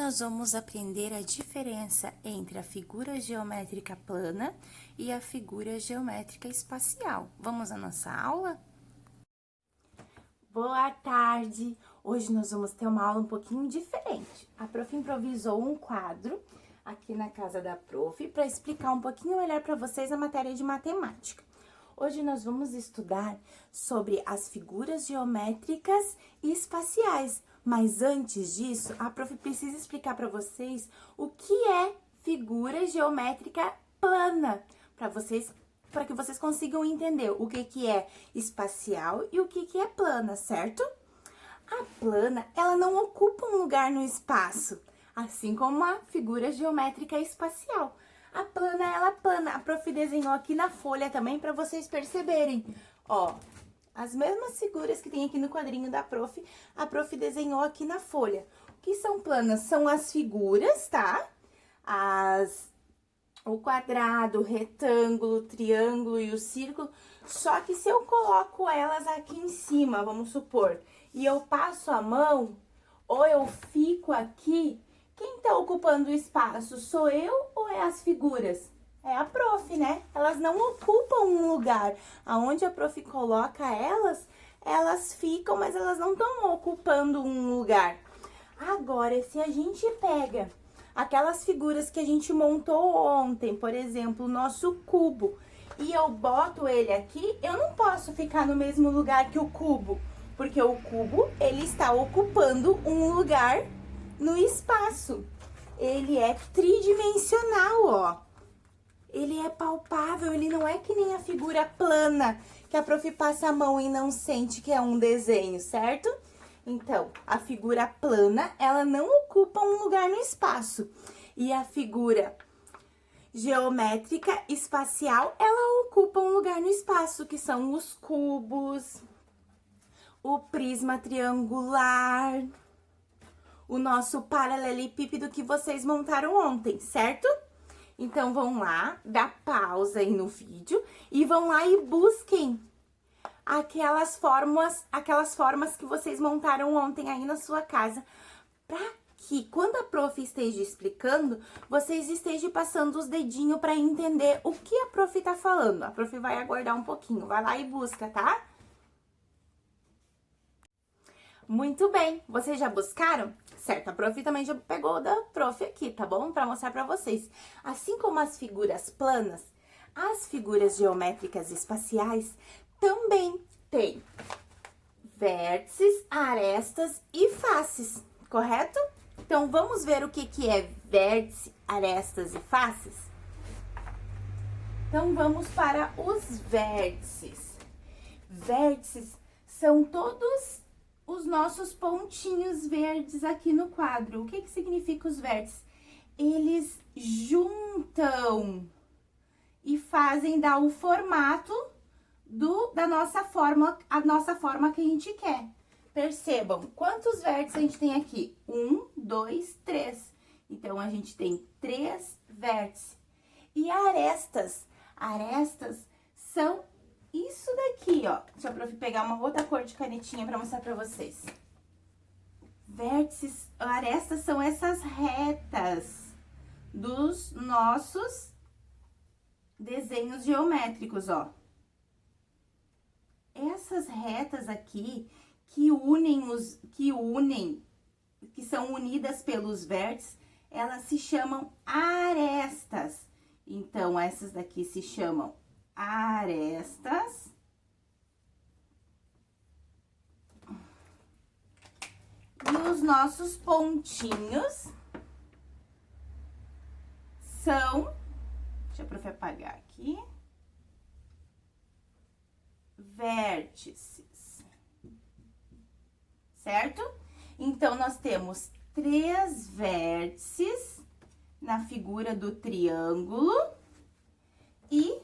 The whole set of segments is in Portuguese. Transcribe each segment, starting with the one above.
nós vamos aprender a diferença entre a figura geométrica plana e a figura geométrica espacial. Vamos à nossa aula? Boa tarde! Hoje nós vamos ter uma aula um pouquinho diferente. A prof improvisou um quadro aqui na casa da prof para explicar um pouquinho melhor para vocês a matéria de matemática. Hoje nós vamos estudar sobre as figuras geométricas e espaciais. Mas antes disso, a prof precisa explicar para vocês o que é figura geométrica plana, para que vocês consigam entender o que é espacial e o que é plana, certo? A plana, ela não ocupa um lugar no espaço, assim como a figura geométrica espacial. A plana, ela é plana. A prof desenhou aqui na folha também para vocês perceberem. Ó, as mesmas figuras que tem aqui no quadrinho da prof, a prof desenhou aqui na folha. O que são planas? São as figuras, tá? O quadrado, o retângulo, o triângulo e o círculo. Só que se eu coloco elas aqui em cima, vamos supor, e eu passo a mão, ou eu fico aqui, quem tá ocupando o espaço? Sou eu ou é as figuras? É a prof, né? Elas não ocupam um lugar. Aonde a prof coloca elas, elas ficam, mas elas não estão ocupando um lugar. Agora, se a gente pega aquelas figuras que a gente montou ontem, por exemplo, o nosso cubo, e eu boto ele aqui, eu não posso ficar no mesmo lugar que o cubo, porque o cubo, ele está ocupando um lugar no espaço. Ele é tridimensional, ó. Ele é palpável, ele não é que nem a figura plana, que a prof passa a mão e não sente que é um desenho, certo? Então, a figura plana, ela não ocupa um lugar no espaço. E a figura geométrica espacial, ela ocupa um lugar no espaço, que são os cubos, o prisma triangular, o nosso paralelepípedo que vocês montaram ontem, certo? Então, vão lá, dá pausa aí no vídeo e vão lá e busquem aquelas formas que vocês montaram ontem aí na sua casa, para que quando a prof esteja explicando, vocês estejam passando os dedinhos para entender o que a prof tá falando. A prof vai aguardar um pouquinho, vai lá e busca, tá? Muito bem, vocês já buscaram? Certo, a prof também já pegou da prof aqui, tá bom? Para mostrar para vocês. Assim como as figuras planas, as figuras geométricas espaciais também têm vértices, arestas e faces, correto? Então, vamos ver o que é vértice, arestas e faces? Então, vamos para os vértices. Vértices são todos os nossos pontinhos verdes aqui no quadro. O que significa os vértices? Eles juntam e fazem dar o formato da nossa forma, a nossa forma que a gente quer. Percebam, quantos vértices a gente tem aqui? 1, 2, 3. Então, a gente tem 3 vértices. E arestas? Arestas são isso daqui, ó. Deixa eu pegar uma outra cor de canetinha pra mostrar pra vocês. Vértices, arestas são essas retas dos nossos desenhos geométricos, ó. Essas retas aqui que são unidas pelos vértices, elas se chamam arestas. Então, essas daqui se chamam arestas. E os nossos pontinhos são, deixa eu prof apagar aqui, vértices, certo? Então, nós temos 3 vértices na figura do triângulo e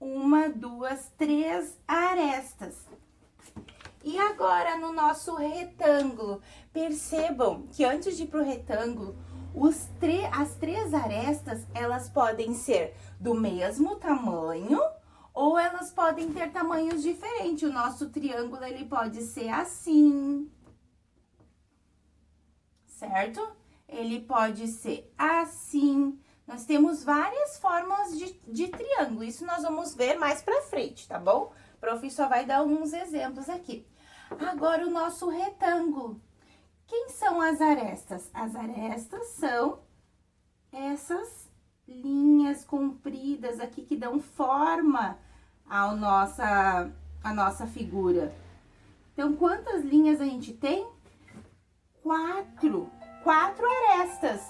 1, 2, 3 arestas. E agora, no nosso retângulo, percebam que antes de ir pro retângulo, as 3 arestas, elas podem ser do mesmo tamanho ou elas podem ter tamanhos diferentes. O nosso triângulo, ele pode ser assim, certo? Ele pode ser assim. Nós temos várias formas de triângulo. Isso nós vamos ver mais pra frente, tá bom? O prof só vai dar uns exemplos aqui. Agora, o nosso retângulo. Quem são as arestas? As arestas são essas linhas compridas aqui que dão forma à nossa figura. Então, quantas linhas a gente tem? 4. 4 arestas.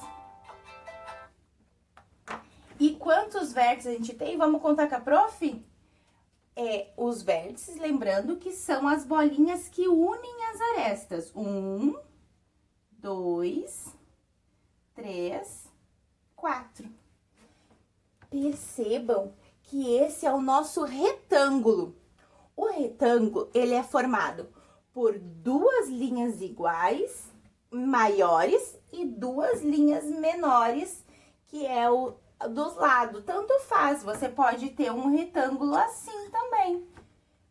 E quantos vértices a gente tem? Vamos contar com a prof? Os vértices, lembrando que são as bolinhas que unem as arestas. 1, 2, 3, 4. Percebam que esse é o nosso retângulo. O retângulo, ele é formado por 2 linhas iguais, maiores, e 2 linhas menores, que é o dos lados. Tanto faz, você pode ter um retângulo assim também.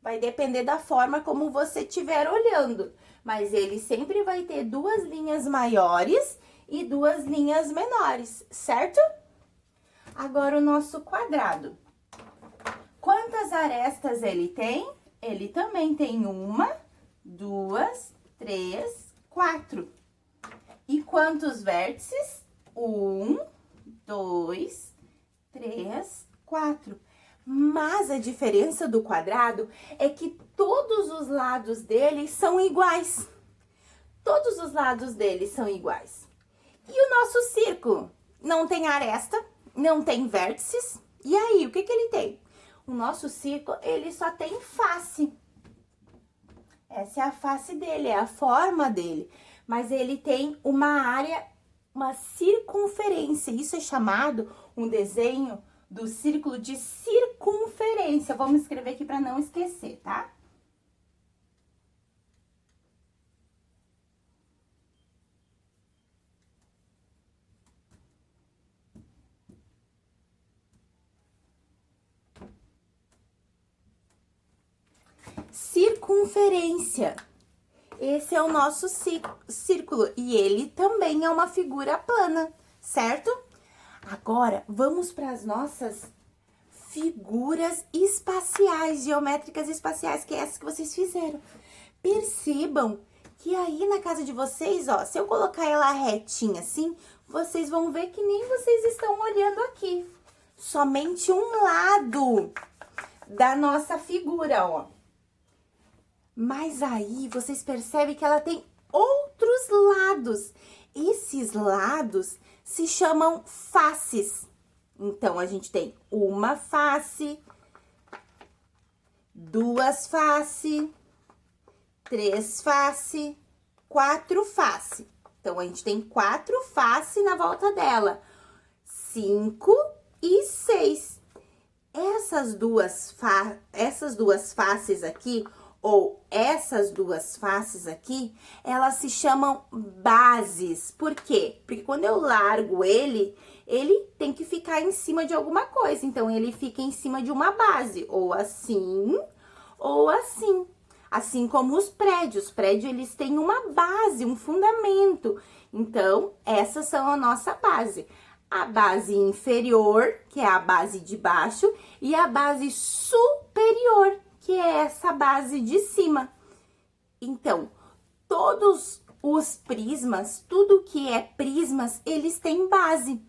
Vai depender da forma como você estiver olhando. Mas ele sempre vai ter 2 linhas maiores e 2 linhas menores, certo? Agora, o nosso quadrado. Quantas arestas ele tem? Ele também tem 1, 2, 3, 4. E quantos vértices? 1, 2, 3, 4. Mas a diferença do quadrado é que todos os lados dele são iguais. Todos os lados dele são iguais. E o nosso círculo? Não tem aresta, não tem vértices. E aí, o que ele tem? O nosso círculo, ele só tem face. Essa é a face dele, é a forma dele. Mas ele tem uma área, uma circunferência. Isso é chamado, um desenho do círculo, de circunferência. Vamos escrever aqui para não esquecer, tá? Circunferência. Esse é o nosso círculo e ele também é uma figura plana, certo? Agora, vamos para as nossas figuras espaciais, geométricas espaciais, que é essa que vocês fizeram. Percebam que aí na casa de vocês, ó, se eu colocar ela retinha assim, vocês vão ver que nem vocês estão olhando aqui. Somente um lado da nossa figura, ó. Mas aí, vocês percebem que ela tem outros lados. Esses lados se chamam faces. Então, a gente tem uma face, 2 faces, 3 faces, 4 faces. Então, a gente tem 4 faces na volta dela. 5 e 6. Essas duas faces aqui, ou essas 2 faces aqui, elas se chamam bases. Por quê? Porque quando eu largo ele tem que ficar em cima de alguma coisa. Então, ele fica em cima de uma base, ou assim, ou assim. Assim como os prédios. Os prédios, eles têm uma base, um fundamento. Então, essas são a nossa base. A base inferior, que é a base de baixo, e a base superior, que é essa base de cima. Então, todos os prismas, tudo que é prismas, eles têm base.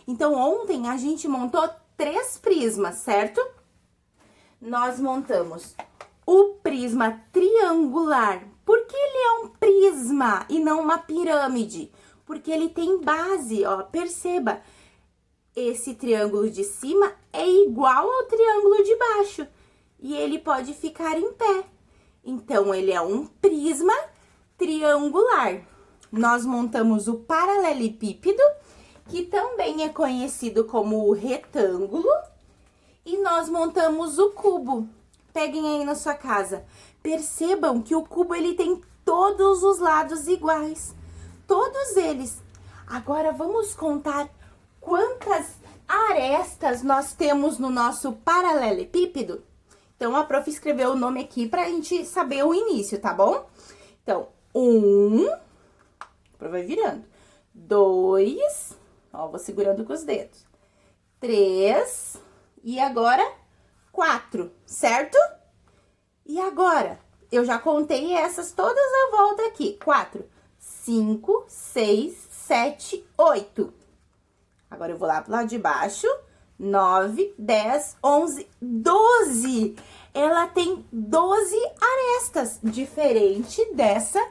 Então, ontem a gente montou 3 prismas, certo? Nós montamos o prisma triangular. Por que ele é um prisma e não uma pirâmide? Porque ele tem base, ó, perceba. Esse triângulo de cima é igual ao triângulo de baixo. E ele pode ficar em pé. Então, ele é um prisma triangular. Nós montamos o paralelepípedo, que também é conhecido como o retângulo. E nós montamos o cubo. Peguem aí na sua casa. Percebam que o cubo, ele tem todos os lados iguais. Todos eles. Agora, vamos contar quantas arestas nós temos no nosso paralelepípedo? Então, a prof escreveu o nome aqui pra gente saber o início, tá bom? Então, 1, vai virando. 2, ó, vou segurando com os dedos. 3, e agora 4, certo? E agora, eu já contei essas todas à volta aqui. 4, 5, 6, 7, 8. Agora eu vou lá pro lado de baixo. 9, 10, 11, 12. Ela tem 12 arestas, diferente dessa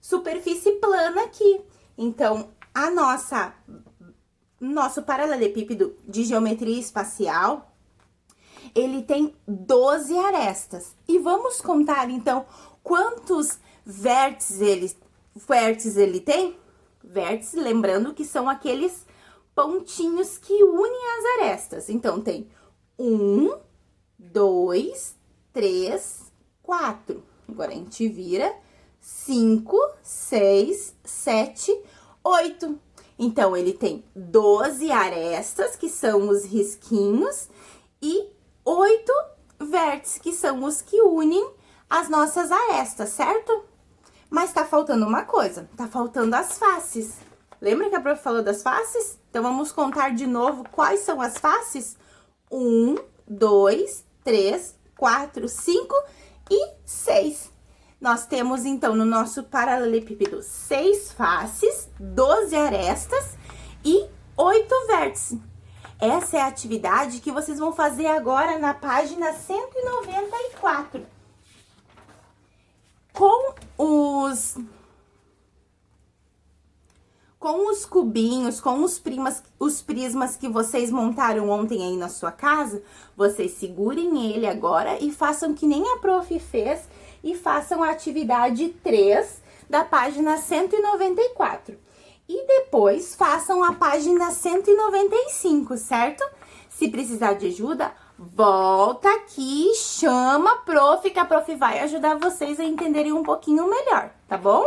superfície plana aqui. Então, nosso paralelepípedo de geometria espacial, ele tem 12 arestas. E vamos contar, então, quantos vértices ele tem? Vértices, lembrando que são aqueles pontinhos que unem as arestas. Então, tem 1, 2, 3, 4. Agora, a gente vira 5, 6, 7, 8. Então, ele tem 12 arestas, que são os risquinhos, e 8 vértices, que são os que unem as nossas arestas, certo? Mas tá faltando uma coisa, tá faltando as faces. Lembra que a prof falou das faces? Então, vamos contar de novo quais são as faces? 1, 2, 3, 4, 5 e 6. Nós temos, então, no nosso paralelepípedo 6 faces, 12 arestas e 8 vértices. Essa é a atividade que vocês vão fazer agora na página 194. Com os cubinhos, com os prismas que vocês montaram ontem aí na sua casa, vocês segurem ele agora e façam que nem a prof fez e façam a atividade 3 da página 194. E depois façam a página 195, certo? Se precisar de ajuda, volta aqui, chama a prof, que a prof vai ajudar vocês a entenderem um pouquinho melhor, tá bom?